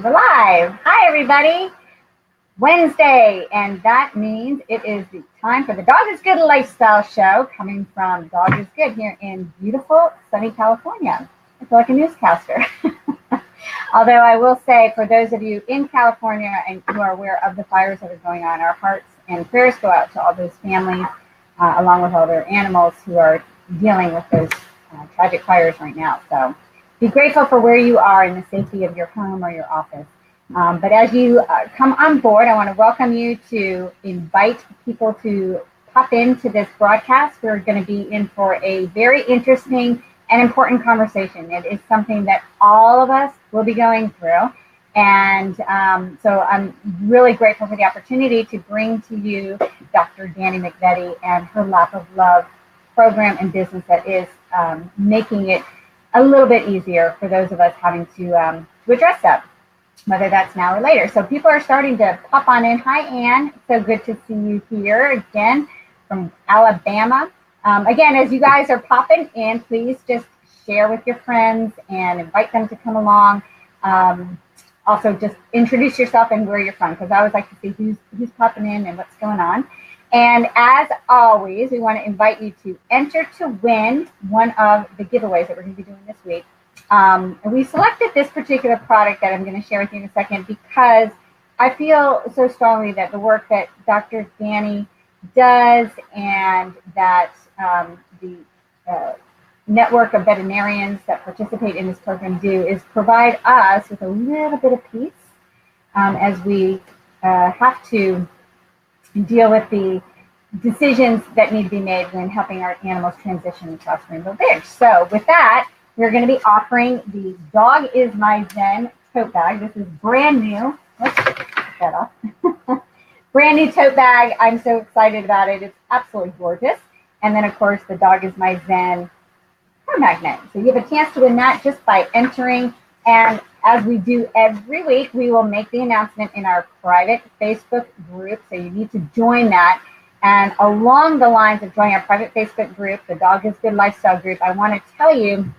We're live. Hi, everybody. Wednesday, and that means it is the time for the Dog is Good lifestyle show coming from Dog is Good here in beautiful, sunny California. I feel like a newscaster. Although I will say, for those of you in California and who are aware of the fires that are going on, our hearts and prayers go out to all those families, along with all their animals who are dealing with those tragic fires right now. So be grateful for where you are in the safety of your home or your office. But as you come on board, I want to welcome you to invite people to pop into this broadcast. We're going to be in for a very interesting and important conversation. It is something that all of us will be going through. And so I'm really grateful for the opportunity to bring to you Dr. Dani McVety and her Lap of Love program and business that is making it a little bit easier for those of us having to address that, whether that's now or later. So people are starting to pop on in. Hi, Ann. So good to see you here again from Alabama. Again, as you guys are popping in, please just share with your friends and invite them to come along. Also, just introduce yourself and where you're from, because I always like to see who's popping in and what's going on. And as always, we want to invite you to enter to win one of the giveaways that we're going to be doing this week. And we selected this particular product that I'm going to share with you in a second because I feel so strongly that the work that Dr. Dani does and that the network of veterinarians that participate in this program do is provide us with a little bit of peace as we have to deal with the decisions that need to be made when helping our animals transition across Rainbow Bridge. So with that, we're going to be offering the Dog is My Zen tote bag. This is brand new. Let's get that off. Brand new tote bag. I'm so excited about it. It's absolutely gorgeous. And then, of course, the Dog is My Zen hair magnet. So you have a chance to win that just by entering. And as we do every week, we will make the announcement in our private Facebook group. So you need to join that. And along the lines of joining our private Facebook group, the Dog is Good lifestyle group, I want to tell you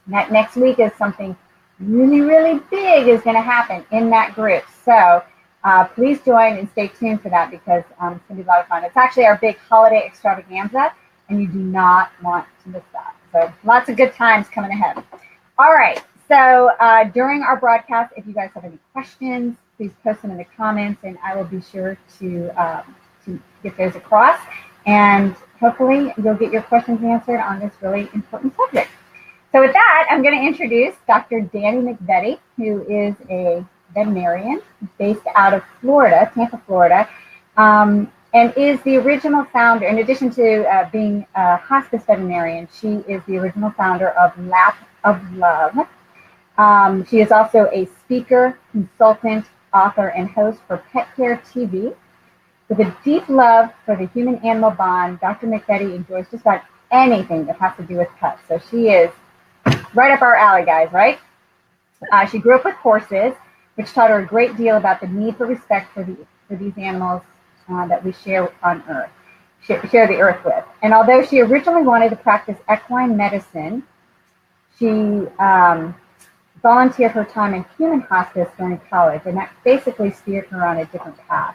that next week is something really, really big is going to happen in that group. So please join and stay tuned for that because it's going to be a lot of fun. It's actually our big holiday extravaganza, and you do not want to miss that. So lots of good times coming ahead. All right. So during our broadcast, if you guys have any questions, please post them in the comments, and I will be sure to get those across. And hopefully you'll get your questions answered on this really important subject. So with that, I'm going to introduce Dr. Dani McVety, who is a veterinarian based out of Florida, Tampa, Florida, and is the original founder. In addition to being a hospice veterinarian, she is the original founder of Lap of Love. She is also a speaker, consultant, author, and host for Pet Care TV. With a deep love for the human-animal bond, Dr. McVety enjoys just about anything that has to do with pets. So she is right up our alley, guys, right? She grew up with horses, which taught her a great deal about the need for respect for these animals that we share on Earth, share the Earth with. And although she originally wanted to practice equine medicine, she volunteered her time in human hospice during college, and that basically steered her on a different path.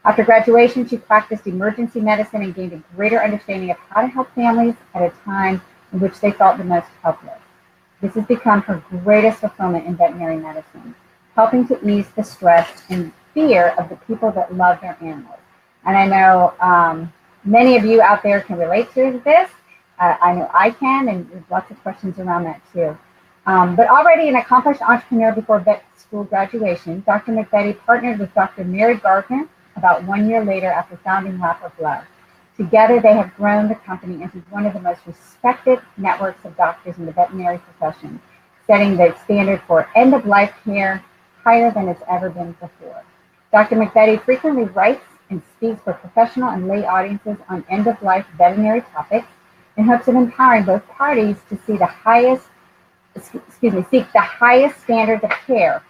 After graduation, she practiced emergency medicine and gained a greater understanding of how to help families at a time in which they felt the most helpless. This has become her greatest fulfillment in veterinary medicine, helping to ease the stress and fear of the people that love their animals. And I know many of you out there can relate to this. I know I can, and there's lots of questions around that too. But already an accomplished entrepreneur before vet school graduation, Dr. McVety partnered with Dr. Mary Gardner about 1 year later after founding Lap of Love. Together, they have grown the company into one of the most respected networks of doctors in the veterinary profession, setting the standard for end-of-life care higher than it's ever been before. Dr. McVety frequently writes and speaks for professional and lay audiences on end-of-life veterinary topics in hopes of empowering both parties to seek the highest standards of care.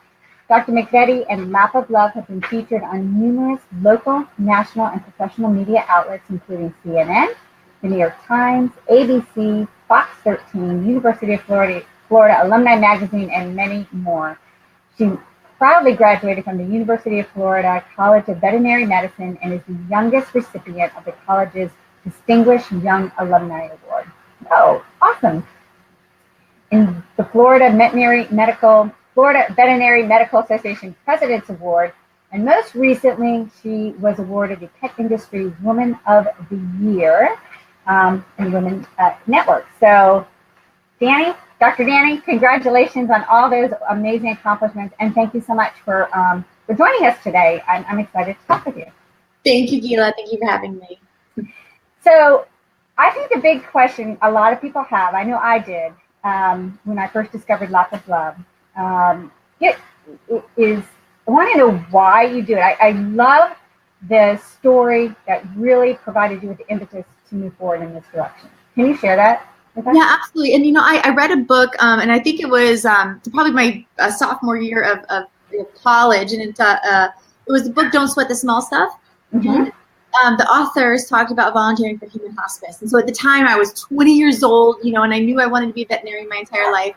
Dr. McVety and Lap of Love have been featured on numerous local, national, and professional media outlets, including CNN, the New York Times, ABC, Fox 13, University of Florida Alumni Magazine, and many more. She proudly graduated from the University of Florida College of Veterinary Medicine and is the youngest recipient of the college's Distinguished Young Alumni Award. Oh, awesome. In the Florida Veterinary Medical Association President's Award, and most recently, she was awarded the Pet Industry Woman of the Year in Women Network. So, Dani, Dr. Dani, congratulations on all those amazing accomplishments, and thank you so much for joining us today. I'm excited to talk with you. Thank you, Gila. Thank you for having me. So, I think the big question a lot of people have, I know I did, when I first discovered Lap of Love, I want to know why you do it. I love the story that really provided you with the impetus to move forward in this direction. Can you share that with us? Yeah, absolutely. And, I read a book, and I think it was probably my sophomore year of college, and it was the book Don't Sweat the Small Stuff. Mm-hmm. And the authors talked about volunteering for human hospice. And so at the time I was 20 years old, and I knew I wanted to be a veterinarian my entire life.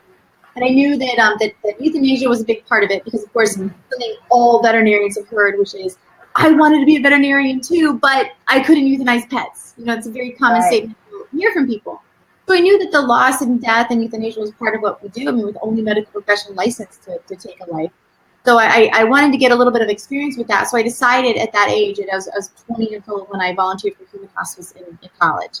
And I knew that euthanasia was a big part of it because, of course, something all veterinarians have heard, which is, I wanted to be a veterinarian too, but I couldn't euthanize pets. It's a very common statement to hear from people. So I knew that the loss and death and euthanasia was part of what we do. We're the only medical profession licensed to take a life. So I wanted to get a little bit of experience with that. So I decided at that age, I was 20 years old when I volunteered for human hospice in college.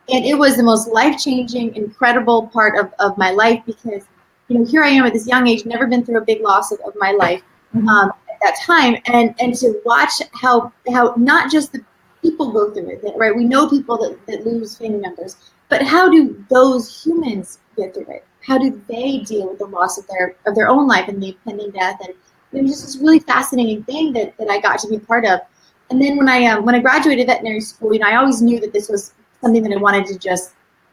And it was the most life-changing, incredible part of my life because, here I am at this young age, never been through a big loss of my life at that time. And to watch how not just the people go through it, right? We know people that lose family members, but how do those humans get through it? How do they deal with the loss of their own life and the impending death? And it was just this really fascinating thing that I got to be part of. And then when I graduated veterinary school, I always knew that this was something that I wanted to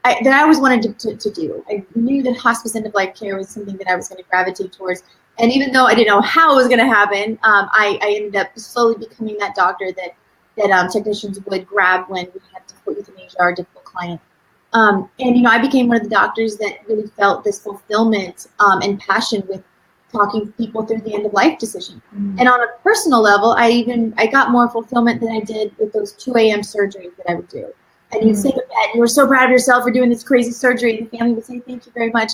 that I always wanted to do. I knew that hospice end of life care was something that I was going to gravitate towards. And even though I didn't know how it was going to happen, I ended up slowly becoming that doctor that technicians would grab when we had difficult euthanasia or a difficult client. And I became one of the doctors that really felt this fulfillment and passion with talking people through the end of life decision. Mm-hmm. And on a personal level, I got more fulfillment than I did with those 2 a.m. surgeries that I would do. And you'd say to bed, you were so proud of yourself for doing this crazy surgery, and the family would say, thank you very much.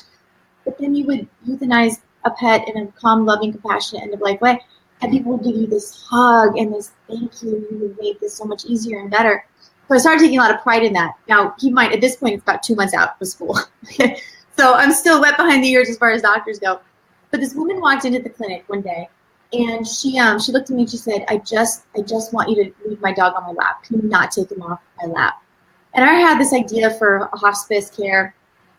But then you would euthanize a pet in a calm, loving, compassionate end of life way, and people would give you this hug and this thank you. You would make this so much easier and better. So I started taking a lot of pride in that. Now, keep in mind, at this point, it's about 2 months out of school. So I'm still wet behind the ears as far as doctors go. But this woman walked into the clinic one day, and she looked at me and she said, I just want you to leave my dog on my lap. Can you not take him off my lap? And I had this idea for hospice care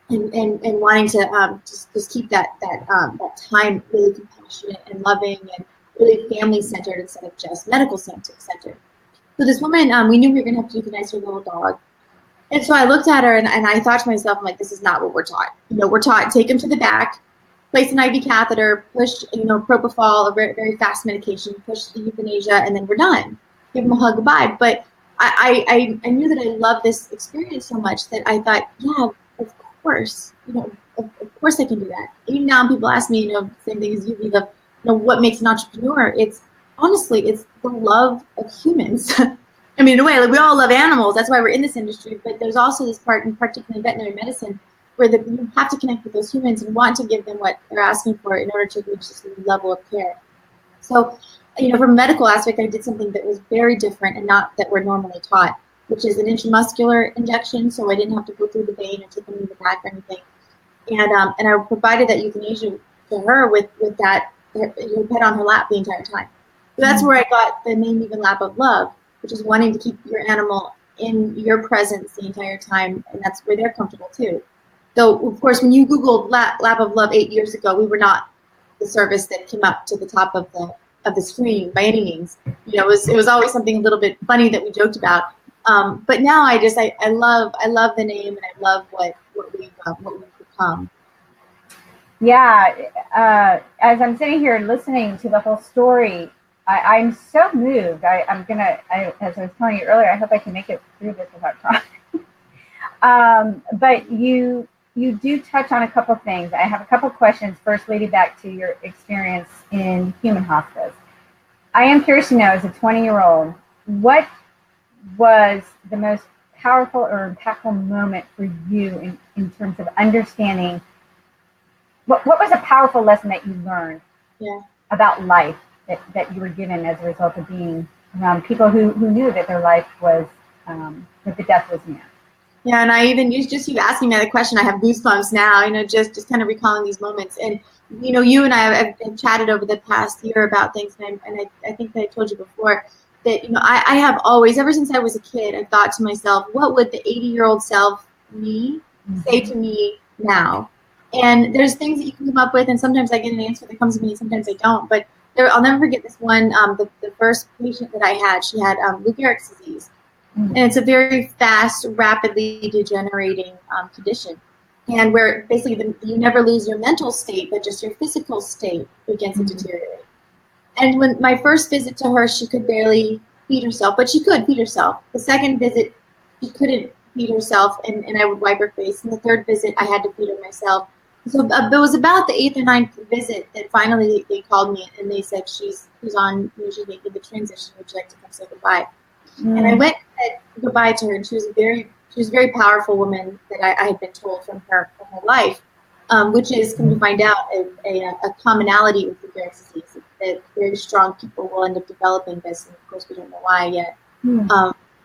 and wanting to just keep that time really compassionate and loving and really family-centered instead of just medical-centered. So this woman, we knew we were going to have to euthanize her little dog. And so I looked at her and I thought to myself, I'm like, this is not what we're taught. We're taught, take him to the back, place an IV catheter, push, propofol, a very, very fast medication, push the euthanasia, and then we're done. Give him a hug, goodbye. But I knew that I loved this experience so much that I thought, yeah, of course, of course I can do that. Even now people ask me, same thing as you, what makes an entrepreneur? It's the love of humans. I mean, in a way, we all love animals. That's why we're in this industry. But there's also this part, in particular in veterinary medicine, where you have to connect with those humans and want to give them what they're asking for in order to reach this level of care. So, from a medical aspect, I did something that was very different and not that we're normally taught, which is an intramuscular injection. So I didn't have to go through the vein or take them in the back or anything. And I provided that euthanasia to her with that pet on her lap the entire time. So that's where I got the name even Lap of Love, which is wanting to keep your animal in your presence the entire time, and that's where they're comfortable too. So, of course, when you Googled Lap of Love 8 years ago, we were not the service that came up to the top of the screen by any means. It was always something a little bit funny that we joked about. But now I love the name, and I love what we've become. Yeah, as I'm sitting here listening to the whole story, I'm so moved. As I was telling you earlier, I hope I can make it through this without crying. But you you do touch on a couple things. I have a couple questions, first leading back to your experience in human hospice. I am curious to know, as a 20-year-old, what was the most powerful or impactful moment for you in terms of understanding, what was a powerful lesson that you learned about life that you were given as a result of being around people who knew that their life was, that the death was near? Yeah, and I even you asking me that question, I have goosebumps now, just kind of recalling these moments. And, you and I have chatted over the past year about things, and I think that I told you before that, I have always, ever since I was a kid, I thought to myself, what would the 80-year-old self me say to me now? And there's things that you can come up with, and sometimes I get an answer that comes to me, and sometimes I don't. But I'll never forget this one, the first patient that I had, she had Lou Gehrig's disease. And it's a very fast, rapidly degenerating condition. And where basically you never lose your mental state, but just your physical state begins to deteriorate. And when my first visit to her, she could barely feed herself, but she could feed herself. The second visit, she couldn't feed herself, and I would wipe her face. And the third visit, I had to feed her myself. So it was about the 8th or 9th visit that finally they called me, and they said, she's on, she's making the transition. Would you like to come say goodbye? And I went and said goodbye to her, and she was a very powerful woman that I had been told from her life, which is, come to find out, a commonality with the Gehrig's disease, that very strong people will end up developing this, and of course we don't know why yet.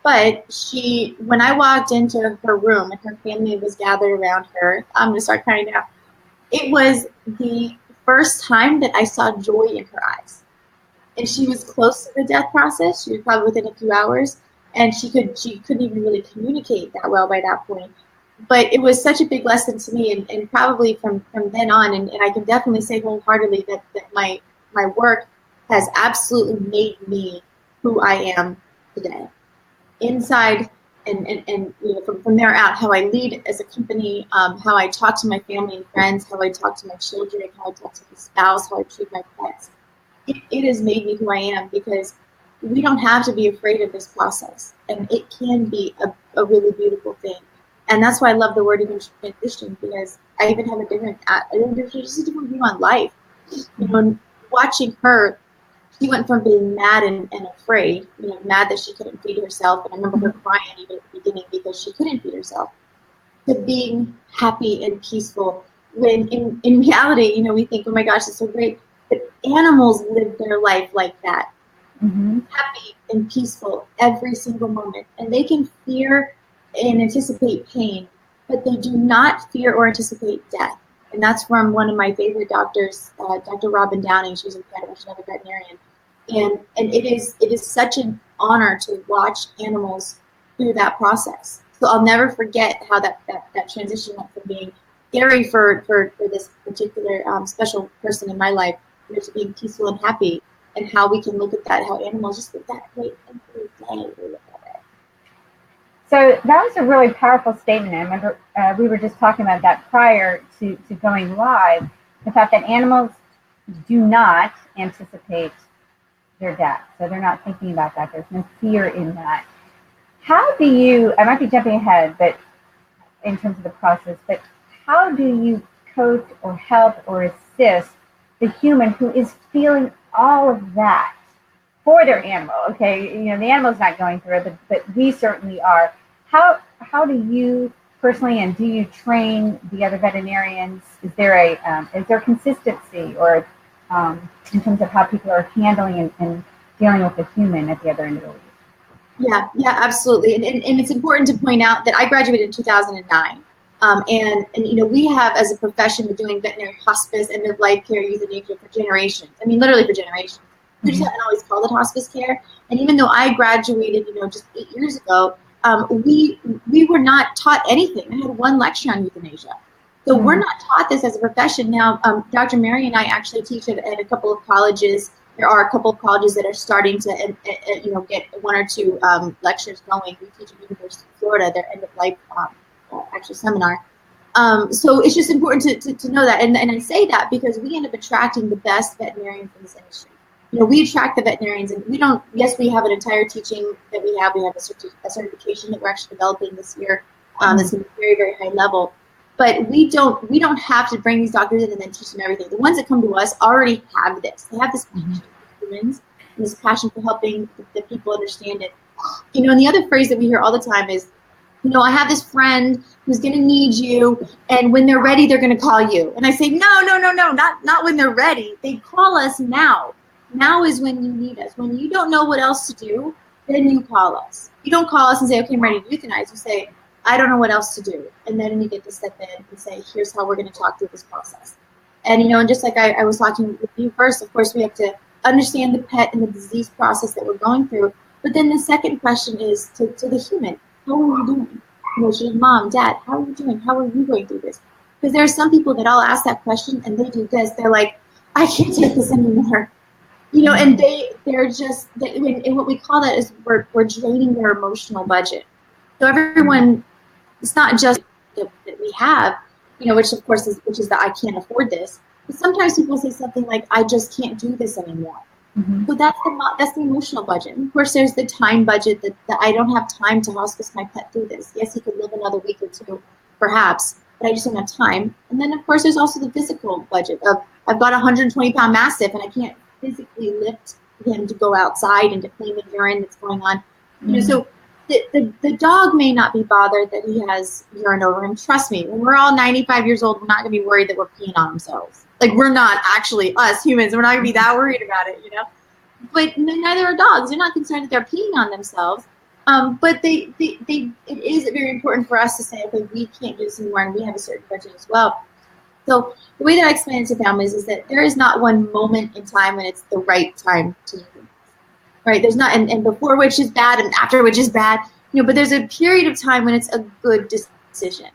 But when I walked into her room and her family was gathered around her, I'm going to start crying now. It was the first time that I saw joy in her eyes. And she was close to the death process. She was probably within a few hours, and she couldn't even really communicate that well by that point. But it was such a big lesson to me, and probably from then on, and I can definitely say wholeheartedly that my work has absolutely made me who I am today. Inside and from there out, how I lead as a company, how I talk to my family and friends, how I talk to my children, how I talk to my spouse, how I treat my pets. It has made me who I am, because we don't have to be afraid of this process, and it can be a really beautiful thing. And that's why I love the word even transition, because I even have a different view on life. Watching her, she went from being mad and afraid, mad that she couldn't feed herself, and I remember her crying even at the beginning because she couldn't feed herself, to being happy and peaceful. When in reality, we think, oh my gosh, it's so great. But animals live their life like that, happy and peaceful every single moment. And they can fear and anticipate pain, but they do not fear or anticipate death. And that's from one of my favorite doctors, Dr. Robin Downing. She's incredible. She's another veterinarian. And it is such an honor to watch animals through that process. So I'll never forget how that transition went from being scary for this particular special person in my life, to being peaceful and happy, and how we can look at that, how animals just live that way every day. So that was a really powerful statement. I remember we were just talking about that prior to going live, the fact that animals do not anticipate their death. So they're not thinking about that. There's no fear in that. How do you, I might be jumping ahead, but in terms of the process, but how do you coach or help or assist the human who is feeling all of that for their animal? Okay, the animal's not going through it, but we certainly are. How do you personally, and do you train the other veterinarians? Is there consistency, or in terms of how people are handling and dealing with the human at the other end of the league? Yeah, absolutely. And it's important to point out that I graduated in 2009. And we have, as a profession, been doing veterinary hospice and midlife care, euthanasia for generations. I mean, literally for generations. We just haven't always called it hospice care. And even though I graduated, just 8 years ago, we were not taught anything. I had one lecture on euthanasia. So we're not taught this as a profession. Now, Dr. Mary and I actually teach at a couple of colleges. There are a couple of colleges that are starting to, get one or two lectures going. We teach at the University of Florida, their end of life seminar. So it's just important to know that. And I say that because we end up attracting the best veterinarians in this industry. We attract the veterinarians, and we have an entire teaching that we have. We have a certification that we're actually developing this year that's going to be very, very high level. But we don't have to bring these doctors in and then teach them everything. The ones that come to us already have this. They have this passion for humans and this passion for helping the people understand it. And the other phrase that we hear all the time is, I have this friend who's going to need you, and when they're ready, they're going to call you. And I say, no, not when they're ready. They call us now. Now is when you need us. When you don't know what else to do, then you call us. You don't call us and say, okay, I'm ready to euthanize. You say, I don't know what else to do. And then you get to step in and say, here's how we're going to talk through this process. And, and just like I was talking with you first, of course, we have to understand the pet and the disease process that we're going through. But then the second question is to the human. How are you doing? Your mom, dad, how are you doing? How are you going through this? Because there are some people that I'll ask that question and they do this. They're like, I can't take this anymore. And they're just, and what we call that is we're draining their emotional budget. So everyone, it's not just that we have, which of course is the I can't afford this. But sometimes people say something like, I just can't do this anymore. Mm-hmm. So that's the emotional budget. And of course, there's the time budget that I don't have time to hospice my pet through this. Yes, he could live another week or two, perhaps, but I just don't have time. And then, of course, there's also the physical budget of I've got a 120-pound Mastiff and I can't physically lift him to go outside and to clean the urine that's going on. Mm-hmm. So the dog may not be bothered that he has urine over him. Trust me, when we're all 95 years old, we're not going to be worried that we're peeing on ourselves. Like, we're not actually, us humans, we're not going to be that worried about it, But neither are dogs. They're not concerned that they're peeing on themselves. But it is very important for us to say, okay, we can't do this anymore, and we have a certain budget as well. So the way that I explain it to families is that there is not one moment in time when it's the right time to do it. Right? There's not, and before which is bad and after which is bad, but there's a period of time when it's a good decision.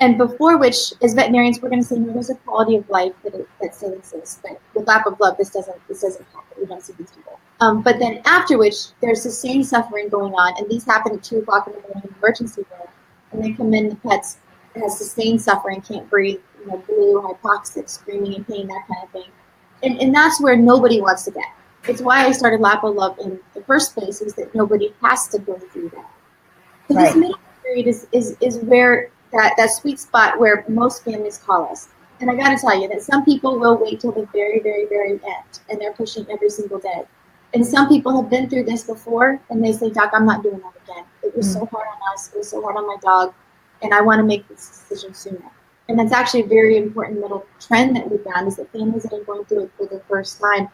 And before which, as veterinarians, we're going to say, there's a quality of life that still exists. But with lap of love, this doesn't happen. We don't see these people. But then after which, there's sustained suffering going on, and these happen at 2 o'clock in the morning in the emergency room. And they come in, the pets has sustained suffering, can't breathe, blue, hypoxic, screaming in pain, that kind of thing. And that's where nobody wants to get. It's why I started Lap of Love in the first place, is that nobody has to go through that. So This middle period is where that sweet spot where most families call us. And I got to tell you that some people will wait till the very, very, very end, and they're pushing every single day. And some people have been through this before, and they say, Doc, I'm not doing that again. It was so hard on us. It was so hard on my dog, and I want to make this decision sooner. And that's actually a very important little trend that we found, is that families that are going through it for the first time,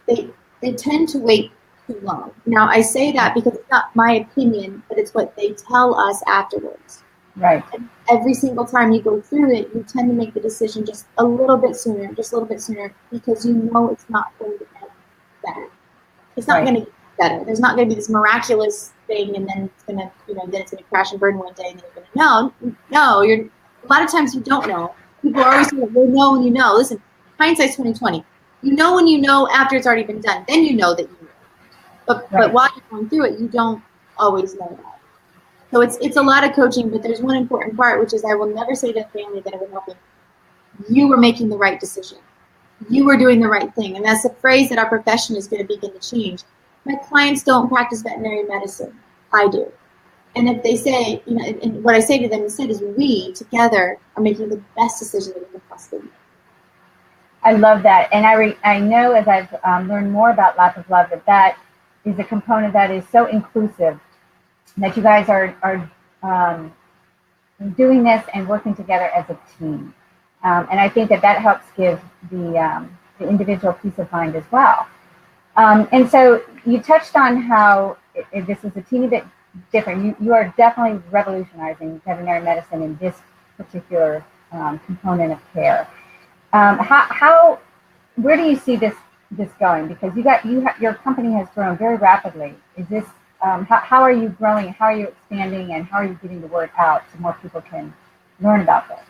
they tend to wait too long. Now, I say that because it's not my opinion, but it's what they tell us afterwards. Right. And every single time you go through it, you tend to make the decision just a little bit sooner, because you know it's not going to get better. It's not going to get better. There's not going to be this miraculous thing, and then it's going to, then it's going to crash and burn one day, and then you're going to know. A lot of times you don't know. People are always saying, "Well, know when you know." Listen, hindsight's 20/20. You know when you know after it's already been done. Then you know that you know. But while you're going through it, you don't always know that. So it's a lot of coaching, but there's one important part, which is I will never say to a family that I was helping, you were making the right decision. You were doing the right thing. And that's a phrase that our profession is going to begin to change. My clients don't practice veterinary medicine. I do. And if they say, and what I say to them instead is, we together are making the best decision that we can possibly make. I love that. And I know, as I've learned more about Lap of Love, that is a component that is so inclusive, that you guys are doing this and working together as a team. And I think that helps give the individual peace of mind as well. And so you touched on how this is a teeny bit different. You are definitely revolutionizing veterinary medicine in this particular component of care. Where do you see this going? Because your company has grown very rapidly. Is this how are you growing? How are you expanding? And how are you getting the word out so more people can learn about this?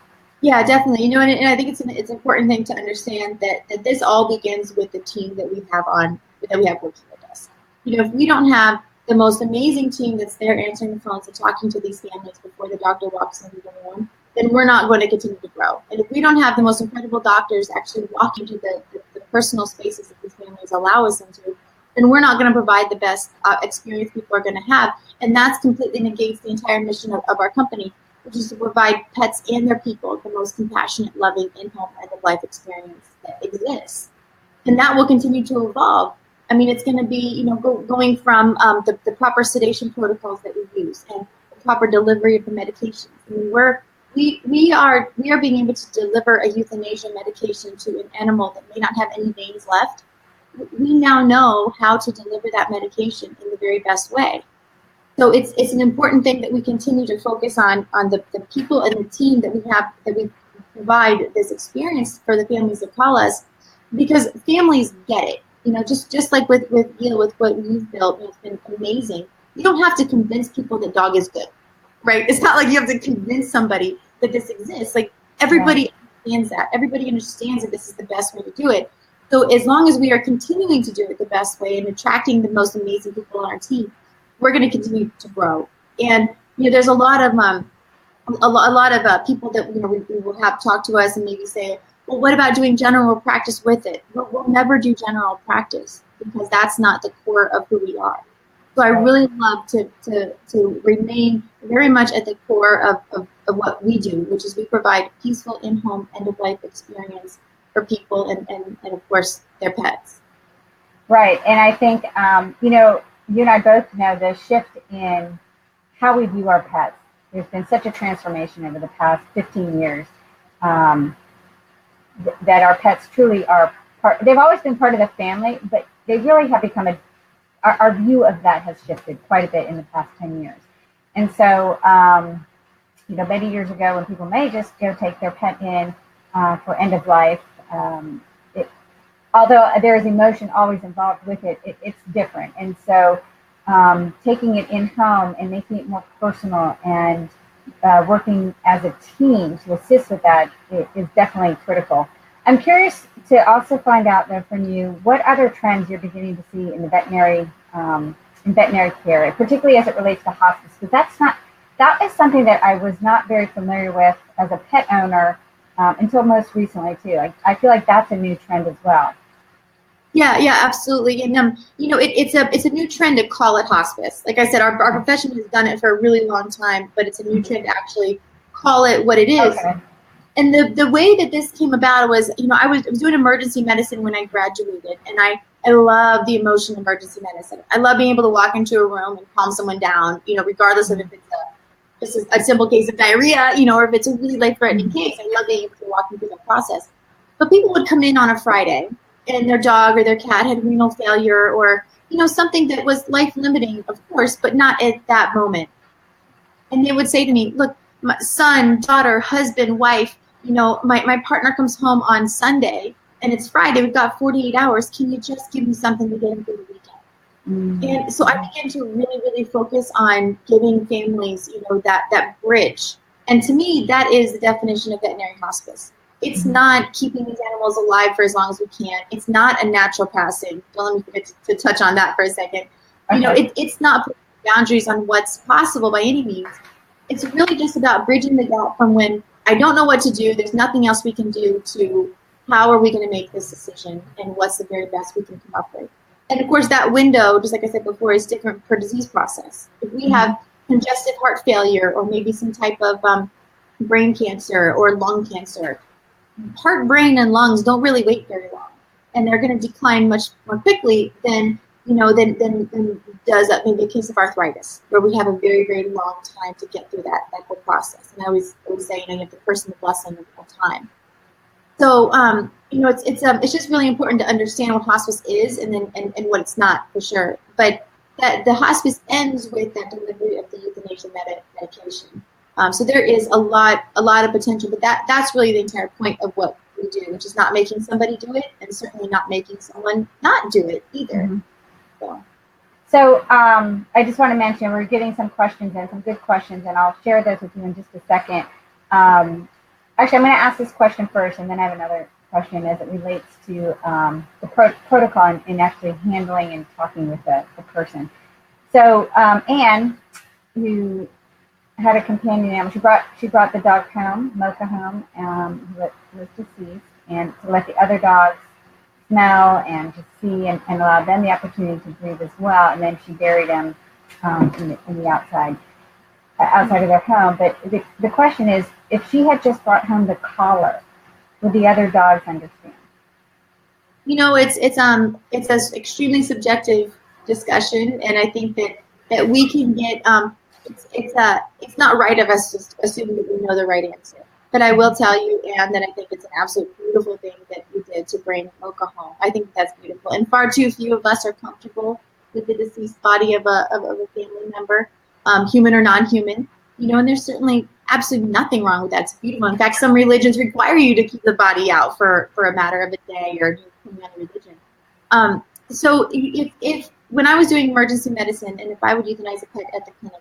Yeah, definitely. And I think it's an important thing to understand that this all begins with the team that we have working with us. If we don't have the most amazing team that's there answering the phones and talking to these families before the doctor walks into the room, then we're not going to continue to grow. And if we don't have the most incredible doctors actually walking into the personal spaces that these families allow us into, then we're not going to provide the best experience people are going to have. And that's completely negates the entire mission of our company. which is to provide pets and their people the most compassionate, loving, in-home end-of-life experience that exists. And that will continue to evolve. I mean, it's going to be, going from the proper sedation protocols that we use and the proper delivery of the medications. I mean, we are being able to deliver a euthanasia medication to an animal that may not have any veins left. We now know how to deliver that medication in the very best way. So it's an important thing that we continue to focus on the people and the team that we have, that we provide this experience for the families that call us, because families get it. Just like with Gil, with what you've built, it's been amazing. You don't have to convince people that dog is good, right? It's not like you have to convince somebody that this exists. Like, everybody understands that. Everybody understands that this is the best way to do it. So as long as we are continuing to do it the best way and attracting the most amazing people on our team, we're going to continue to grow. And there's a lot of people that we will have talk to us and maybe say, well, what about doing general practice with it? We'll never do general practice, because that's not the core of who we are. So I really love to remain very much at the core of what we do, which is we provide peaceful in-home end-of-life experience for people and of course their pets. Right. And I think, you and I both know the shift in how we view our pets. There's been such a transformation over the past 15 years that our pets truly are part. They've always been part of the family, but they really have become our view of that has shifted quite a bit in the past 10 years. And so, many years ago, when people may just go take their pet in for end of life, although there is emotion always involved with it, it's different. And so taking it in home and making it more personal and working as a team to assist with that is definitely critical. I'm curious to also find out, though, from you, what other trends you're beginning to see in the veterinary care, particularly as it relates to hospice, because that is something that I was not very familiar with as a pet owner until most recently, too. I feel like that's a new trend as well. Yeah, absolutely. And it's a new trend to call it hospice. Like I said, our profession has done it for a really long time, but it's a new trend to actually call it what it is. Okay. And the way that this came about was, I was doing emergency medicine when I graduated, and I love the emotional emergency medicine. I love being able to walk into a room and calm someone down, regardless of if it's a simple case of diarrhea, or if it's a really life-threatening case. I love being able to walk them through that process. But people would come in on a Friday, and their dog or their cat had renal failure, or something that was life-limiting, of course, but not at that moment. And they would say to me, look, my son, daughter, husband, wife, my partner comes home on Sunday and it's Friday, we've got 48 hours. Can you just give me something to get him through the weekend? Mm-hmm. And so I began to really, really focus on giving families, that bridge. And to me, that is the definition of veterinary hospice. It's not keeping these animals alive for as long as we can. It's not a natural passing. Don't let me forget to touch on that for a second. Okay. It's not putting boundaries on what's possible by any means. It's really just about bridging the gap from when I don't know what to do, there's nothing else we can do, to how are we going to make this decision and what's the very best we can come up with. And of course, that window, just like I said before, is different per disease process. If we have congestive heart failure or maybe some type of brain cancer or lung cancer, heart, brain, and lungs don't really wait very long, and they're going to decline much more quickly than does maybe a case of arthritis, where we have a very, very long time to get through that whole process. And I always say, you have the personal blessing of time. So it's just really important to understand what hospice is and what it's not, for sure. But that the hospice ends with that delivery of the euthanasia medication. So there is a lot of potential, but that's really the entire point of what we do, which is not making somebody do it, and certainly not making someone not do it either. Mm-hmm. So I just want to mention, we're getting some questions in, some good questions, and I'll share those with you in just a second. Actually, I'm going to ask this question first, and then I have another question as it relates to the protocol in actually handling and talking with the person. So Anne, who had a companion animal, she brought the dog home, Mocha home, who was deceased, and to let the other dogs smell and to see and allow them the opportunity to breathe as well. And then she buried him in the outside. outside of their home. But the question is, if she had just brought home the collar, would the other dogs understand? It's an extremely subjective discussion, and I think that we can get it's not right of us to assume that we know the right answer. But I will tell you, Anne, that I think it's an absolute beautiful thing that you did to bring Mocha home. I think that's beautiful, and far too few of us are comfortable with the deceased body of a family member, human or non-human. And there's certainly absolutely nothing wrong with that. It's beautiful. In fact, some religions require you to keep the body out for a matter of a day, or depending on the religion. So if when I was doing emergency medicine, and if I would euthanize a pet at the clinic,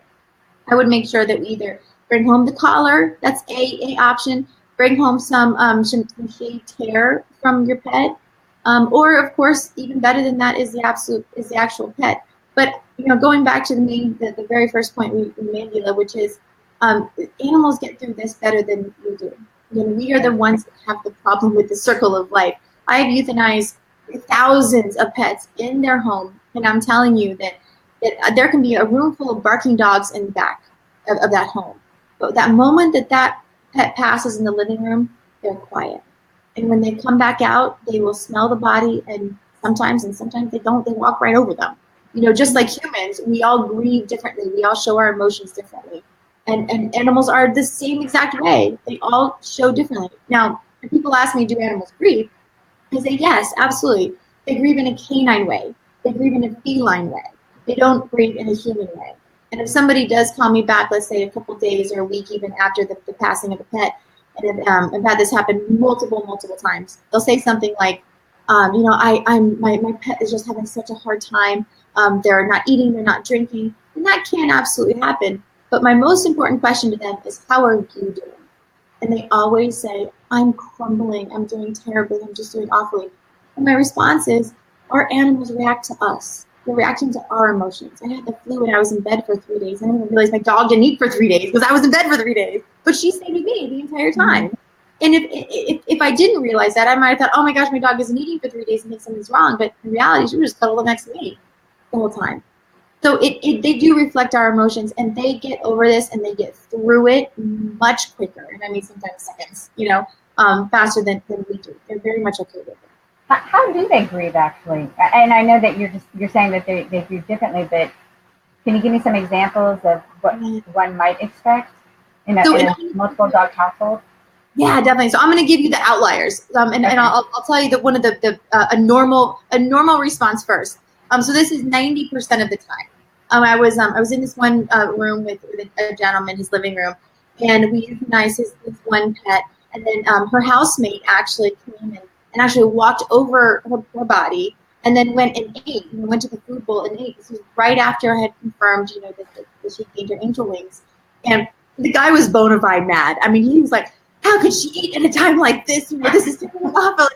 I would make sure that we either bring home the collar. That's a option. Bring home some shaved hair from your pet, or of course, even better than that is the actual pet. But going back to the very first point we made, Leela, which is animals get through this better than we do. We are the ones that have the problem with the circle of life. I have euthanized thousands of pets in their home, and I'm telling you that there can be a room full of barking dogs in the back of that home. But that moment that pet passes in the living room, they're quiet. And when they come back out, they will smell the body, and sometimes they don't. They walk right over them. Just like humans, we all grieve differently. We all show our emotions differently. And animals are the same exact way. They all show differently. Now, when people ask me, do animals grieve? I say, yes, absolutely. They grieve in a canine way. They grieve in a feline way. They don't grieve in a human way. And if somebody does call me back, let's say a couple days or a week even after the passing of a pet, and I've had this happen multiple times, they'll say something like, my pet is just having such a hard time. They're not eating, they're not drinking, and that can absolutely happen. But my most important question to them is, how are you doing? And they always say, I'm crumbling, I'm doing terribly, I'm just doing awfully. And my response is, our animals react to us. They're reacting to our emotions. I had the flu and I was in bed for 3 days. I didn't even realize my dog didn't eat for 3 days because I was in bed for 3 days. But she stayed with me the entire time. Mm-hmm. And if I didn't realize that, I might have thought, oh my gosh, my dog isn't eating for 3 days and think something's wrong. But in reality, she was just cuddled up next to me the whole time. So they do reflect our emotions, and they get over this and they get through it much quicker. And I mean, sometimes seconds, faster than we do. They're very much okay with it. How do they grieve, actually? And I know that you're saying that they grieve differently, but can you give me some examples of what one might expect in a multiple dog household? Yeah, definitely. So I'm going to give you the outliers, and I'll tell you that one of a normal response first. So this is 90% of the time. I was in this one room with a gentleman, his living room, and we euthanized his one pet, and then her housemate actually came and actually walked over her body, and then went and ate. Went to the food bowl and ate. This was right after I had confirmed, that she gained her angel wings, and the guy was bona fide mad. I mean, he was like, "How could she eat at a time like this? This is awful."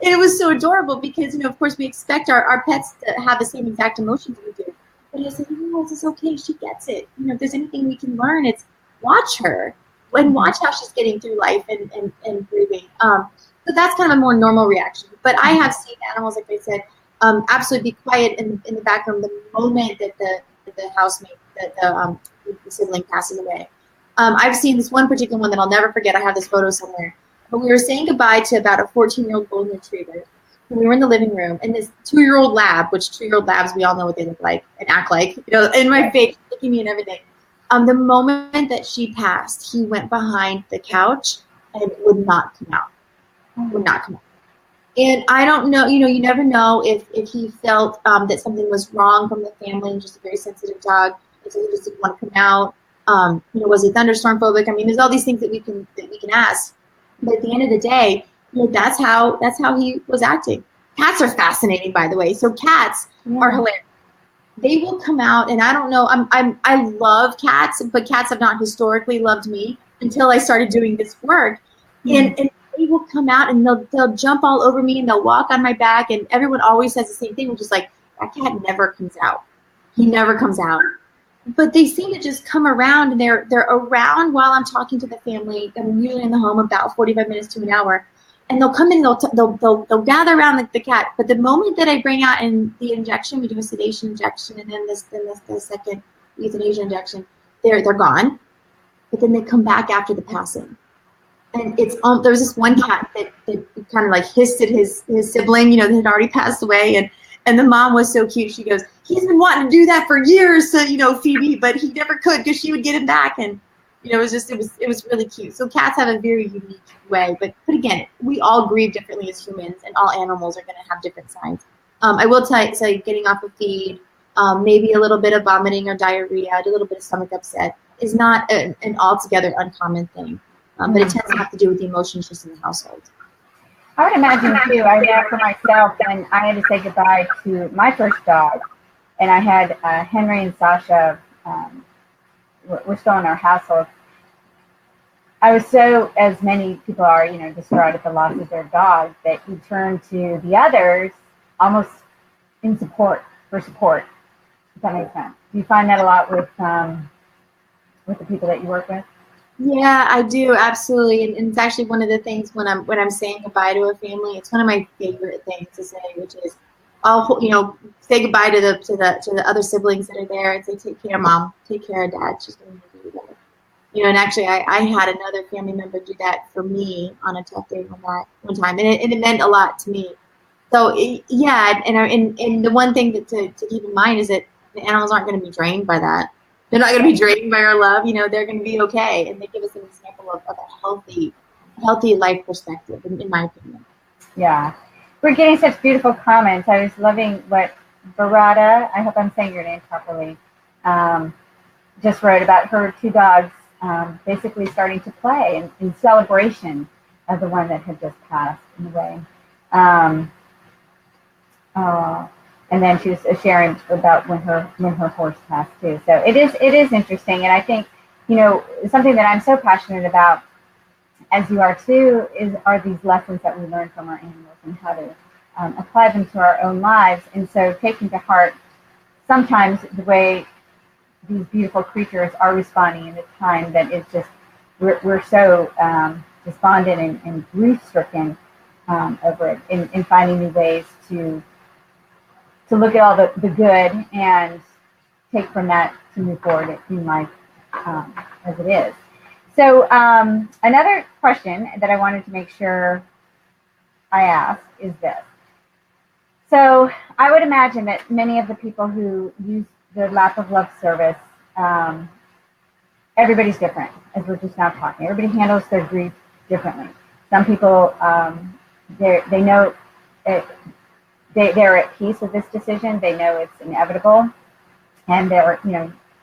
And it was so adorable because, of course, we expect our pets to have the same exact emotions we do. But I said, this is okay. She gets it. If there's anything we can learn, it's watch her and watch how she's getting through life and grieving. So that's kind of a more normal reaction. But I have seen animals, like I said, absolutely be quiet in the back room the moment that the housemate, the sibling passes away. I've seen this one particular one that I'll never forget. I have this photo somewhere. But we were saying goodbye to about a 14-year-old golden retriever. And we were in the living room, and this 2-year-old lab, which 2-year-old labs, we all know what they look like and act like, in my face, looking at me and everything. The moment that she passed, he went behind the couch and would not come out. Would not come out. And I don't know, you never know if he felt that something was wrong from the family, and just a very sensitive dog, and so he just didn't want to come out. Was he thunderstorm phobic? I mean, there's all these things that we can ask. But at the end of the day, that's how he was acting. Cats are fascinating, by the way. So cats are hilarious. They will come out, and I don't know. I love cats, but cats have not historically loved me until I started doing this work. And they will come out, and they'll jump all over me, and they'll walk on my back, and everyone always says the same thing, which is like, that cat never comes out. He never comes out. But they seem to just come around, and they're around while I'm talking to the family. I'm usually in the home about 45 minutes to an hour, and they'll come in. They'll gather around the cat. But the moment that I bring out in the injection, we do a sedation injection, and then the second euthanasia injection, they're gone. but then they come back after the passing. And it's there was this one cat that kind of like hissed at his sibling, that had already passed away, and the mom was so cute. She goes, "He's been wanting to do that for years, Phoebe, but he never could because she would get him back." And it was really cute. So cats have a very unique way, but again, we all grieve differently as humans, and all animals are going to have different signs. I will say getting off a feed, maybe a little bit of vomiting or diarrhea, a little bit of stomach upset is not an altogether uncommon thing. But it tends to have to do with the emotions just in the household. I would imagine too, I know for myself, when I had to say goodbye to my first dog, and I had Henry and Sasha, we're still in our household. I was so, as many people are, distraught at the loss of their dog, that you turn to the others almost in support, for support, if that makes sense. Do you find that a lot with the people that you work with? Yeah, I do, absolutely, and it's actually one of the things when I'm saying goodbye to a family. It's one of my favorite things to say, which is, I'll say goodbye to the other siblings that are there and say, take care, Mom, take care of Dad. She's going to do that. And actually, I had another family member do that for me on a tough day one time, and it meant a lot to me. So yeah, and the one thing that to keep in mind is that the animals aren't going to be drained by that. They're not going to be drained by our love. They're going to be okay. And they give us an example of a healthy life perspective, in my opinion. Yeah. We're getting such beautiful comments. I was loving what Barada, I hope I'm saying your name properly, just wrote about her two dogs basically starting to play in celebration of the one that had just passed in a way. And then she was sharing about when her horse passed too. So it is interesting, and I think something that I'm so passionate about, as you are too, are these lessons that we learn from our animals and how to apply them to our own lives. And so taking to heart sometimes the way these beautiful creatures are responding in the time that it's just we're so despondent and grief stricken over it, in finding new ways to look at all the good and take from that to move forward in life as it is. So another question that I wanted to make sure I ask is this. So I would imagine that many of the people who use the lap of love service, everybody's different, as we're just now talking. Everybody handles their grief differently. Some people, they know it, they're at peace with this decision. They know it's inevitable, and they're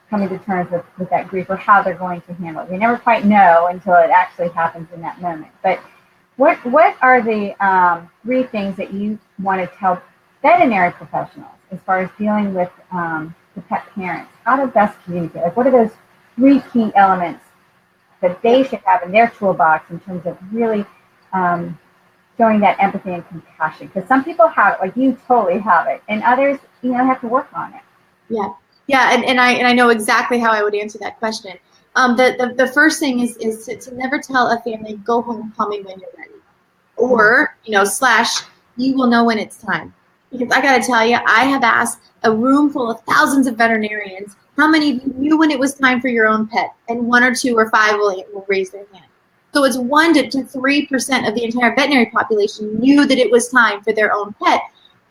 coming to terms with that grief or how they're going to handle it. They never quite know until it actually happens in that moment. But what are the 3 things that you want to tell veterinary professionals as far as dealing with the pet parents? How to best communicate? Like, what are those 3 key elements that they should have in their toolbox in terms of really showing that empathy and compassion? Because some people have it, like you totally have it, and others, have to work on it. Yeah, and I know exactly how I would answer that question. The first thing is to never tell a family, go home, call me when you're ready, or / you will know when it's time. Because I got to tell you, I have asked a room full of thousands of veterinarians, how many of you knew when it was time for your own pet? And 1 or 2 or 5 will raise their hand. So it's 1 to 3% of the entire veterinary population knew that it was time for their own pet.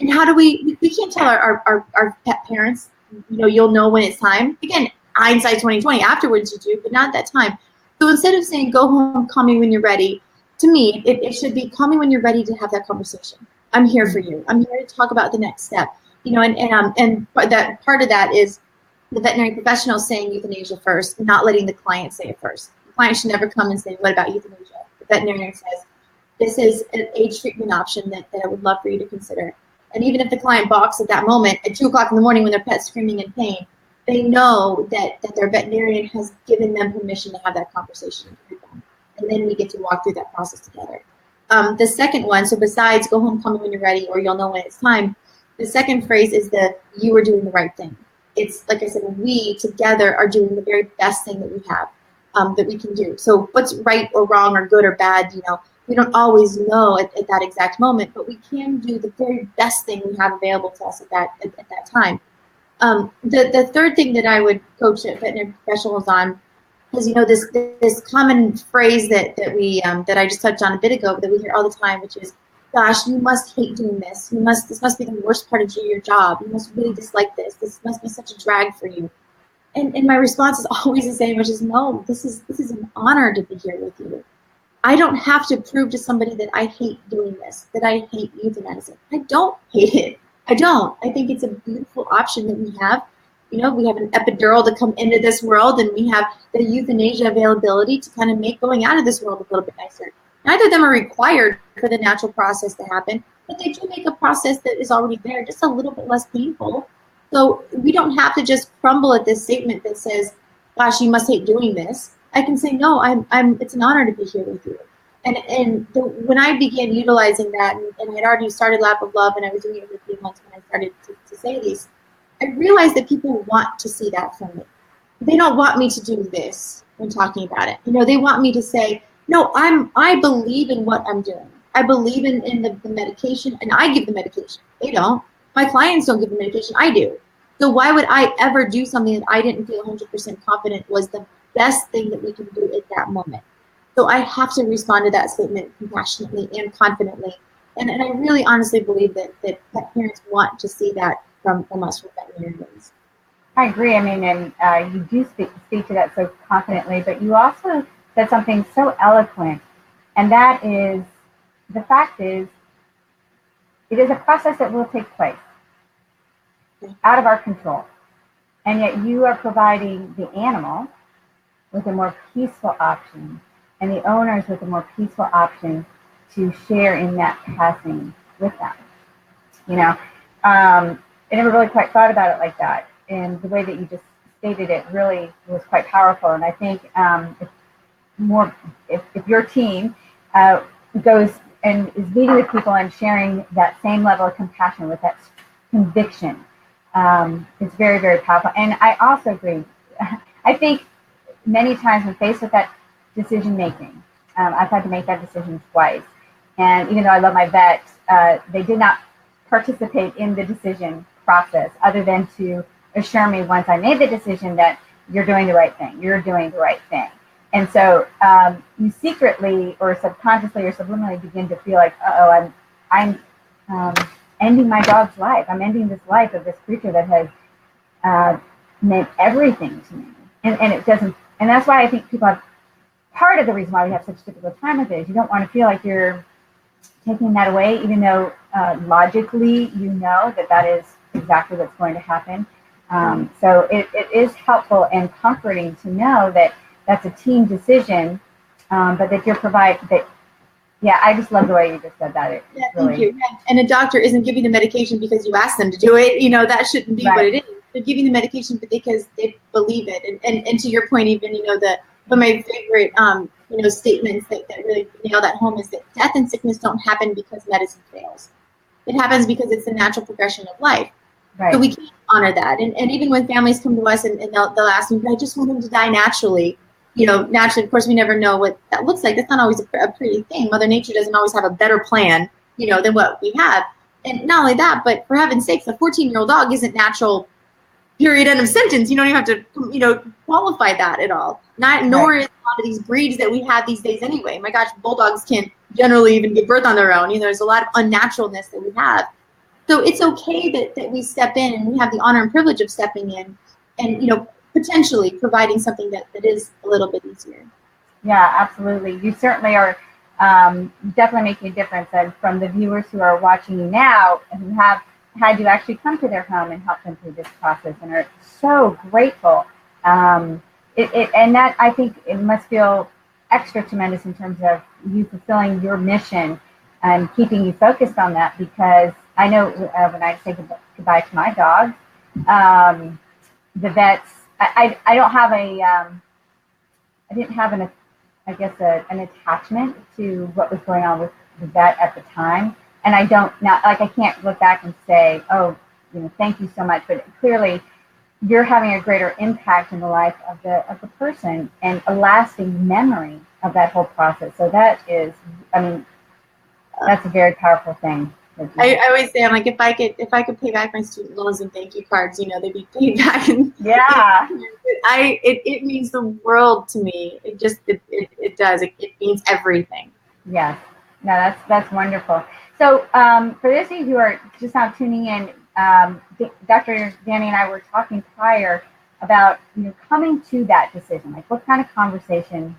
And how do we can't tell our pet parents, you'll know when it's time. Again, hindsight 2020, afterwards you do, but not at that time. So instead of saying, go home, call me when you're ready, to me, it should be, call me when you're ready to have that conversation. I'm here for you. I'm here to talk about the next step. And that part of that is the veterinary professional saying euthanasia first, not letting the client say it first. The client should never come and say, what about euthanasia? The veterinarian says, this is an age treatment option that I would love for you to consider. And even if the client balks at that moment, at 2 o'clock in the morning when their pet's screaming in pain, they know that their veterinarian has given them permission to have that conversation with them. And then we get to walk through that process together. The second one, so besides go home, call me when you're ready, or you'll know when it's time, the second phrase is you are doing the right thing. It's like I said, we together are doing the very best thing that we have, that we can do. So what's right or wrong or good or bad, we don't always know at that exact moment, but we can do the very best thing we have available to us at that time. The third thing that I would coach veterinary professionals on Because this common phrase that we that I just touched on a bit ago, that we hear all the time, which is, "Gosh, you must hate doing this. This must be the worst part of your job. You must really dislike this. This must be such a drag for you." And my response is always the same, which is, "No, this is an honor to be here with you. I don't have to prove to somebody that I hate doing this, that I hate euthanizing. I don't hate it. I don't. I think it's a beautiful option that we have. We have an epidural to come into this world, and we have the euthanasia availability to kind of make going out of this world a little bit nicer. Neither of them are required for the natural process to happen, but they do make a process that is already there just a little bit less painful. So we don't have to just crumble at this statement that says, "Gosh, you must hate doing this." I can say, "No, it's an honor to be here with you." When I began utilizing that, and I had already started Lap of Love, and I was doing it for 3 months when I started to say these, I realized that people want to see that from me. They don't want me to do this when talking about it. They want me to say, "No, I believe in what I'm doing. I believe in the medication, and I give the medication." They don't. My clients don't give the medication. I do. So why would I ever do something that I didn't feel 100% confident was the best thing that we can do at that moment? So I have to respond to that statement compassionately and confidently. And I really honestly believe that pet parents want to see that from us, from veterinarians. I agree. I mean, and you do speak to that so confidently, but you also said something so eloquent, and that is, the fact is, it is a process that will take place out of our control. And yet you are providing the animal with a more peaceful option, and the owners with a more peaceful option to share in that passing with them. I never really quite thought about it like that. And the way that you just stated it really was quite powerful. And I think if your team goes and is meeting with people and sharing that same level of compassion with that conviction, it's very, very powerful. And I also agree. I think many times when faced with that decision making, I've had to make that decision twice. And even though I love my vet, they did not participate in the decision process other than to assure me once I made the decision that you're doing the right thing. You're doing the right thing. And so you secretly or subconsciously or subliminally begin to feel like, I'm ending my dog's life. I'm ending this life of this creature that has meant everything to me. And it doesn't, and that's why I think people have, part of the reason why we have such a difficult time with it is you don't want to feel like you're taking that away, even though logically that is exactly what's going to happen. So it is helpful and comforting to know that that's a team decision, but that you're I just love the way you just said that. Thank you. And a doctor isn't giving the medication because you asked them to do it. That shouldn't be what it is. They're giving the medication because they believe it. And to your point, even, one of my favorite, statements that really nail that home is that death and sickness don't happen because medicine fails. It happens because it's the natural progression of life. Right. So we can honor that. And even when families come to us and they'll ask me, "But I just want them to die naturally." Naturally, of course, we never know what that looks like. That's not always a pretty thing. Mother Nature doesn't always have a better plan, than what we have. And not only that, but for heaven's sakes, a 14-year-old dog isn't natural, period, end of sentence. You don't even have to, qualify that at all. Nor is a lot of these breeds that we have these days anyway. My gosh, bulldogs can't generally even give birth on their own. There's a lot of unnaturalness that we have. So it's okay that we step in, and we have the honor and privilege of stepping in and, potentially providing something that is a little bit easier. Yeah, absolutely. You certainly are definitely making a difference. And from the viewers who are watching you now and who have had you actually come to their home and help them through this process and are so grateful, and that, I think, it must feel extra tremendous in terms of you fulfilling your mission and keeping you focused on that, because I know when I say goodbye to my dog, the vets, I don't have I didn't have an attachment to what was going on with the vet at the time. And I can't look back and say, "Oh, thank you so much." But clearly you're having a greater impact in the life of the person and a lasting memory of that whole process. So that is, that's a very powerful thing. I always say, I'm like, if I could pay back my student loans and thank you cards, they'd be paid back in It means the world to me. It just it does. It means everything. Yes. No, that's wonderful. So for those of you who are just now tuning in, Dr. Dani and I were talking prior about coming to that decision. Like, what kind of conversation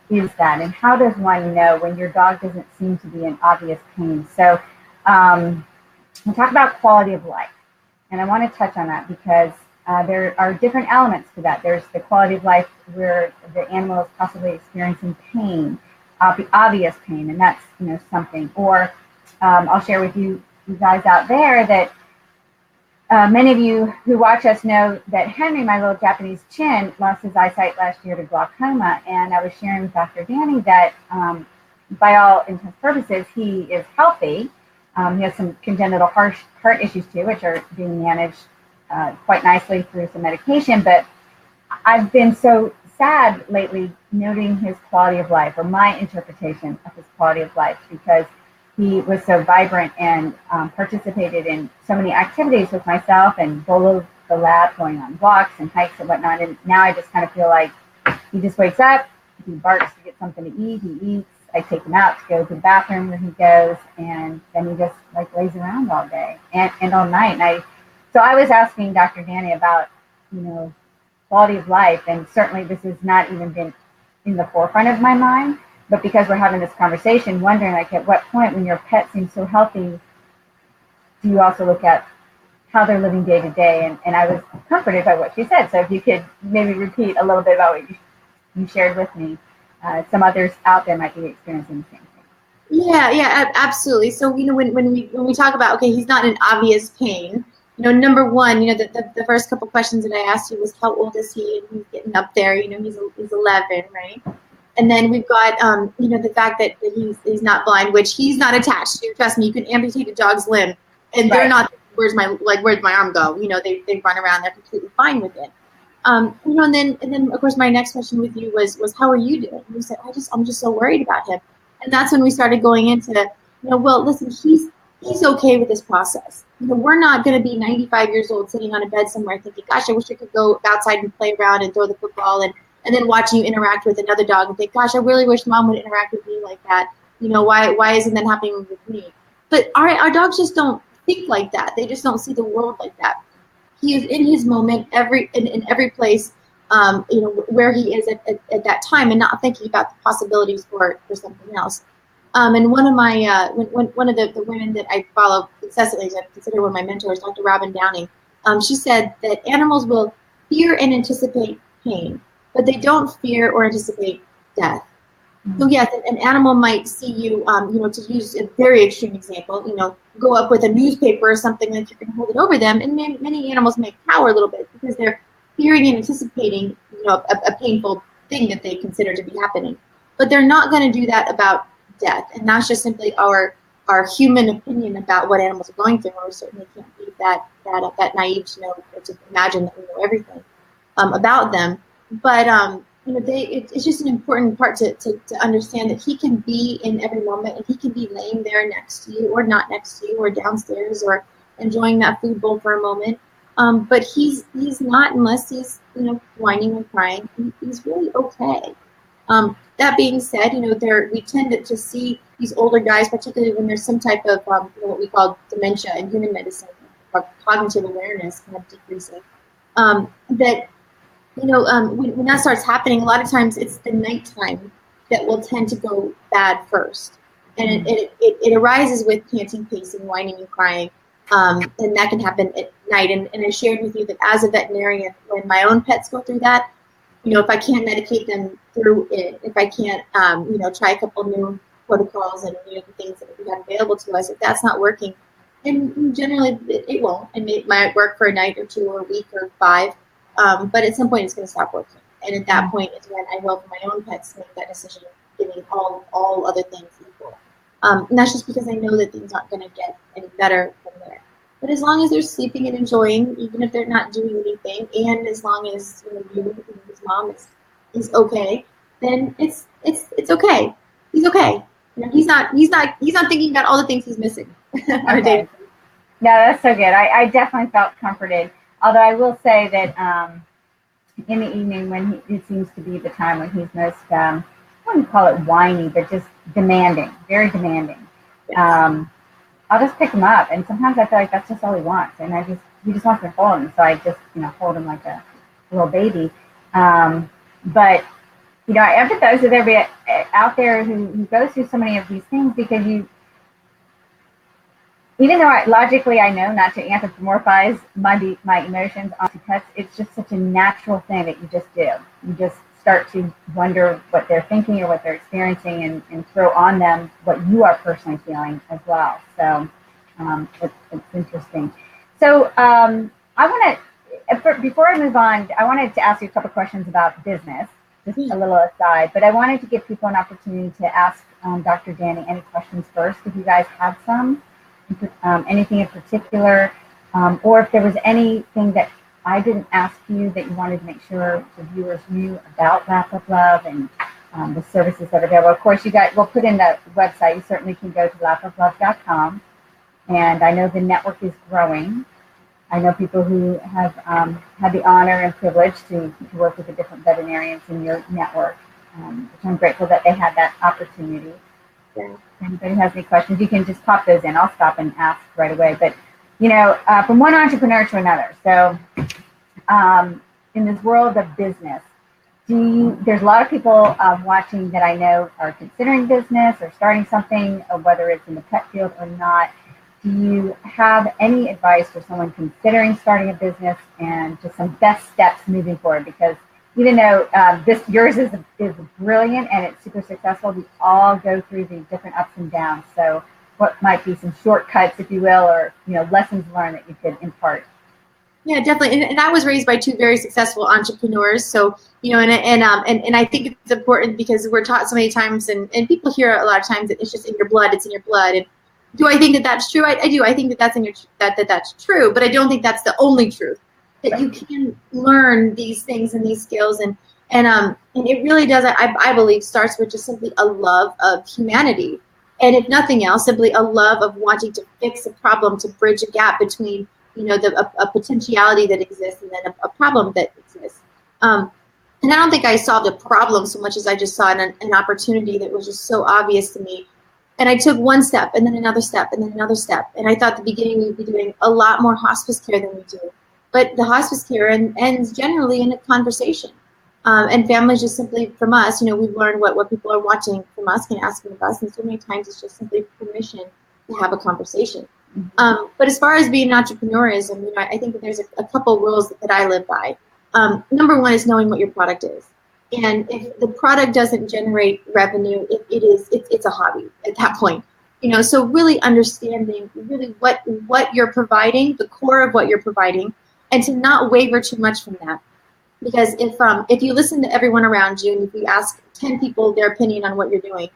is that, and how does one know when your dog doesn't seem to be in obvious pain? So we'll talk about quality of life, and I want to touch on that because there are different elements to that. There's the quality of life where the animal is possibly experiencing pain, obvious pain, and that's something. Or I'll share with you guys out there that many of you who watch us know that Henry, my little Japanese chin, lost his eyesight last year to glaucoma, and I was sharing with Dr. Dani that by all intents and purposes, he is healthy. He has some congenital heart issues too, which are being managed quite nicely through some medication, but I've been so sad lately noting his quality of life, or my interpretation of his quality of life, because he was so vibrant and participated in so many activities with myself and Bolo the lab, going on walks and hikes and whatnot. And now I just kind of feel like he just wakes up, he barks to get something to eat, he eats, I take him out to go to the bathroom where he goes, and then he just like lays around all day and all night. And so I was asking Dr. Dani about, quality of life, and certainly this has not even been in the forefront of my mind, but because we're having this conversation, wondering like at what point when your pet seems so healthy, do you also look at how they're living day to day? And I was comforted by what she said. So if you could maybe repeat a little bit about what you shared with me, some others out there might be experiencing the same thing. Yeah, absolutely. So when we talk about, okay, he's not in obvious pain. Number one, the first couple questions that I asked you was how old is he, and he's getting up there. He's 11, right? And then we've got the fact that he's not blind, which he's not attached to. Trust me, you can amputate a dog's limb, and they're not. Where's my arm go? They run around. They're completely fine with it. And then of course my next question with you was how are you doing? And you said I'm just so worried about him, and that's when we started going into well, listen, he's okay with this process. We're not going to be 95 years old sitting on a bed somewhere thinking, gosh, I wish I could go outside and play around and throw the football, and then watching you interact with another dog and think, gosh, I really wish mom would interact with me like that. Why isn't that happening with me? But our dogs just don't think like that. They just don't see the world like that. He is in his moment in every place, where he is at that time, and not thinking about the possibilities for something else. And one of my one of the women that I follow incessantly, I consider one of my mentors, Dr. Robin Downing, she said that animals will fear and anticipate pain, but they don't fear or anticipate death. Mm-hmm. So yes, an animal might see you, to use a very extreme example, go up with a newspaper or something like you're going to hold it over them, and many animals may cower a little bit because they're fearing and anticipating, a painful thing that they consider to be happening. But they're not going to do that about death, and that's just simply our human opinion about what animals are going through. We certainly can't be that naive to imagine that we know everything about them. But it's just an important part to understand that he can be in every moment, and he can be laying there next to you, or not next to you, or downstairs, or enjoying that food bowl for a moment. But he's not, unless he's whining and crying. He's really okay. That being said, we tend to see these older guys, particularly when there's some type of what we call dementia in human medicine, or cognitive awareness kind of decreasing. That when that starts happening, a lot of times it's the nighttime that will tend to go bad first, and it arises with panting, pacing, whining, and crying, and that can happen at night. And I shared with you that as a veterinarian, when my own pets go through that, if I can't medicate them through it, if I can't, try a couple new protocols and the things that we have available to us, if that's not working, and generally it won't, and it might work for a night or two or a week or 5, but at some point it's going to stop working, and at that point is when I will, for my own pets, make that decision of giving all other things equal, and that's just because I know that things aren't going to get any better from there. But as long as they're sleeping and enjoying, even if they're not doing anything, and as long as his mom is okay, then it's okay. He's okay. He's not thinking about all the things he's missing. Okay. No, that's so good. I definitely felt comforted. Although I will say that in the evening when it seems to be the time when he's most, I wouldn't call it whiny, but just demanding, very demanding. I'll just pick him up, and sometimes I feel like that's just all he wants, and he just wants to hold him, so I just hold him like a little baby. But I empathize with everybody out there who goes through so many of these things, because even though logically I know not to anthropomorphize my emotions onto pets, it's just such a natural thing that you just do. You just start to wonder what they're thinking or what they're experiencing, and throw on them what you are personally feeling as well. So it's interesting. So I want to, before I move on, I wanted to ask you a couple questions about business, just a little aside, but I wanted to give people an opportunity to ask Dr. Dani any questions first, if you guys have some, anything in particular, or if there was anything that I didn't ask you that you wanted to make sure the viewers knew about Lap of Love and the services that are available. Of course, we'll put in the website. You certainly can go to lapoflove.com. And I know the network is growing. I know people who have had the honor and privilege to work with the different veterinarians in your network, which I'm grateful that they had that opportunity. Yeah. If anybody has any questions, you can just pop those in. I'll stop and ask right away. But from one entrepreneur to another. So in this world of business, there's a lot of people watching that I know are considering business or starting something, whether it's in the pet field or not. Do you have any advice for someone considering starting a business, and just some best steps moving forward? Because even though yours is brilliant and it's super successful, we all go through the different ups and downs. So what might be some shortcuts, if you will, or lessons learned that you could impart? Yeah, definitely. And I was raised by two very successful entrepreneurs. So, and I think it's important, because we're taught so many times, and people hear a lot of times that it's just in your blood, it's in your blood. And do I think that that's true? I do. I think that that's true, but I don't think that's the only truth. That you can learn these things and these skills, and it really does. I believe starts with just simply a love of humanity, and if nothing else, simply a love of wanting to fix a problem, to bridge a gap between a potentiality that exists and then a problem that exists. And I don't think I solved a problem so much as I just saw an opportunity that was just so obvious to me. And I took one step, and then another step, and then another step. And I thought at the beginning we'd be doing a lot more hospice care than we do. But the hospice care ends generally in a conversation. And families just simply, from us, we've learned what people are watching from us and asking of us. And so many times it's just simply permission to have a conversation. But as far as being an entrepreneurism, I think that there's a couple rules that I live by. Number one is knowing what your product is. And if the product doesn't generate revenue, it's a hobby at that point. So really understanding really what you're providing, the core of what you're providing, and to not waver too much from that. Because if you listen to everyone around you, and if you ask 10 people their opinion on what you're doing,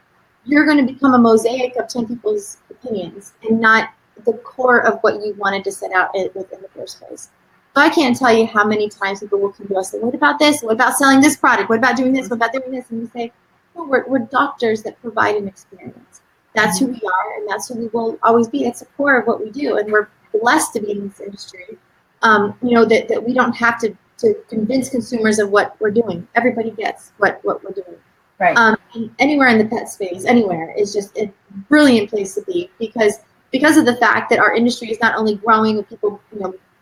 you're going to become a mosaic of 10 people's opinions, and not the core of what you wanted to set out with in the first place. So I can't tell you how many times people will come to us and say, what about this? What about selling this product? What about doing this? What about doing this? And we say, well, we're doctors that provide an experience. That's who we are, and that's who we will always be. That's the core of what we do, and we're blessed to be in this industry. That we don't have to convince consumers of what we're doing. Everybody gets what we're doing. Right. And anywhere in the pet space, anywhere, is just a brilliant place to be, because of the fact that our industry is not only growing with people,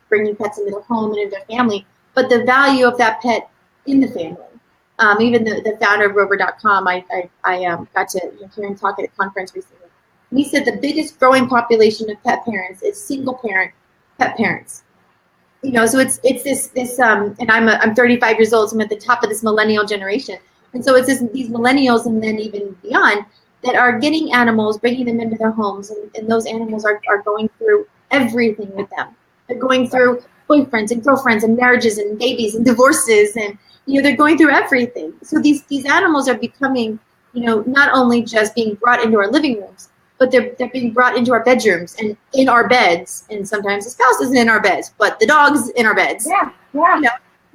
bringing pets into their home and into their family, but the value of that pet in the family. Even the founder of Rover.com, I got to hear him talk at a conference recently. And he said the biggest growing population of pet parents is single parent pet parents. So it's this and I'm 35 years old, so I'm at the top of this millennial generation. And so it's these millennials, and then even beyond, that are getting animals, bringing them into their homes, and those animals are going through everything with them. They're going through boyfriends and girlfriends and marriages and babies and divorces, and they're going through everything. So these animals are becoming, not only just being brought into our living rooms, but they're being brought into our bedrooms and in our beds. And sometimes the spouse isn't in our beds, but the dog's in our beds. Yeah.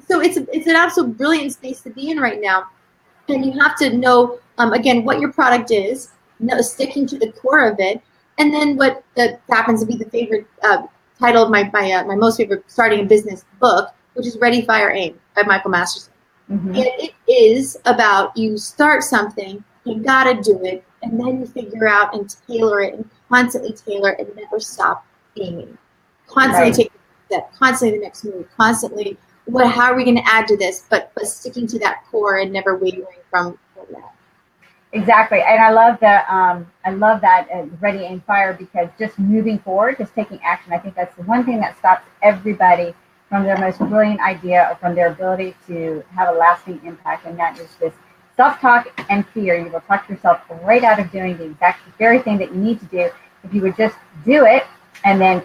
So it's an absolute brilliant space to be in right now. And you have to know, again, what your product is, sticking to the core of it, and then what happens to be the favorite title of my most favorite starting a business book, which is Ready, Fire, Aim by Michael Masterson. Mm-hmm. And it is about you start something, you got to do it, and then you figure out and tailor it and constantly tailor and never stop aiming. Constantly take the step, constantly the next move, constantly, how are we going to add to this? But sticking to that core and never wavering from that. Exactly, and I love that Ready, Aim, Fire, because just moving forward, just taking action. I think that's the one thing that stops everybody from their most brilliant idea or from their ability to have a lasting impact, and that is this self-talk and fear. You will talk yourself right out of doing the exact very thing that you need to do. If you would just do it and then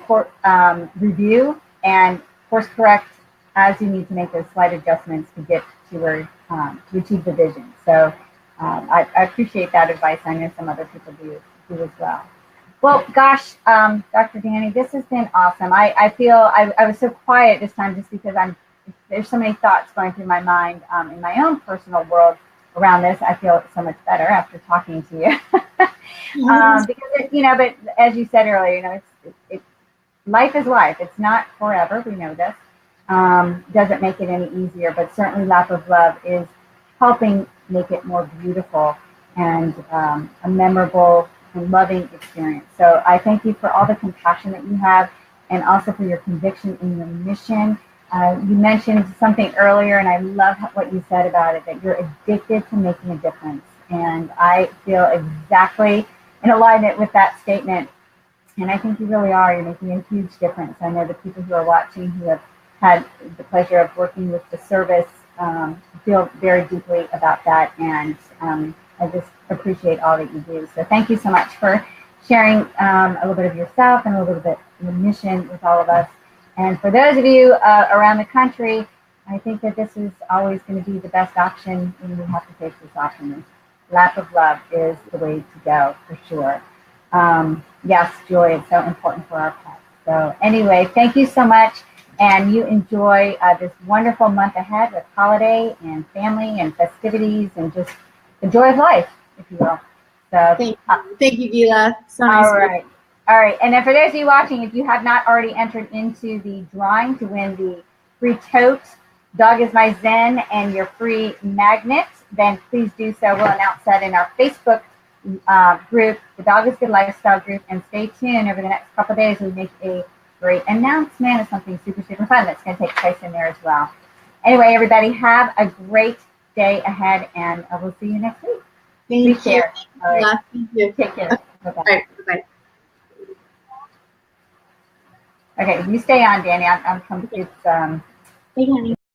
review and course correct as you need to make those slight adjustments to get to where to achieve the vision. So I appreciate that advice. I know some other people do as well. Well, gosh, Dr. Dani, this has been awesome. I feel I was so quiet this time just because there's so many thoughts going through my mind in my own personal world around this. I feel so much better after talking to you. Because but as you said earlier, life is life. It's not forever. We know this. Doesn't make it any easier, but certainly Lap of Love is helping make it more beautiful and a memorable and loving experience. So I thank you for all the compassion that you have and also for your conviction in your mission. You mentioned something earlier, and I love what you said about it, that you're addicted to making a difference. And I feel exactly in alignment with that statement. And I think you really are. You're making a huge difference. I know the people who are watching who have had the pleasure of working with the service feel very deeply about that. And I just appreciate all that you do. So thank you so much for sharing a little bit of yourself and a little bit of your mission with all of us. And for those of you around the country, I think that this is always going to be the best option, and we have to take this option. Lap of Love is the way to go, for sure. Yes, joy is so important for our pets. So anyway, thank you so much. And you enjoy this wonderful month ahead with holiday and family and festivities and just the joy of life, if you will. So thank you, Gila. So nice. All right. And then for those of you watching, if you have not already entered into the drawing to win the free tote, Dog is My Zen, and your free magnet, then please do so. We'll announce that in our Facebook group, the Dog is Good Lifestyle group, and stay tuned. Over the next couple of days, we make a great announcement of something super, super fun that's going to take place in there as well. Anyway, everybody, have a great day ahead, and we'll see you next week. Thank you. All right. Thank you. Take care. Bye-bye. All right. Bye-bye. Okay, you stay on, Dani. I'm complete. Hey, honey.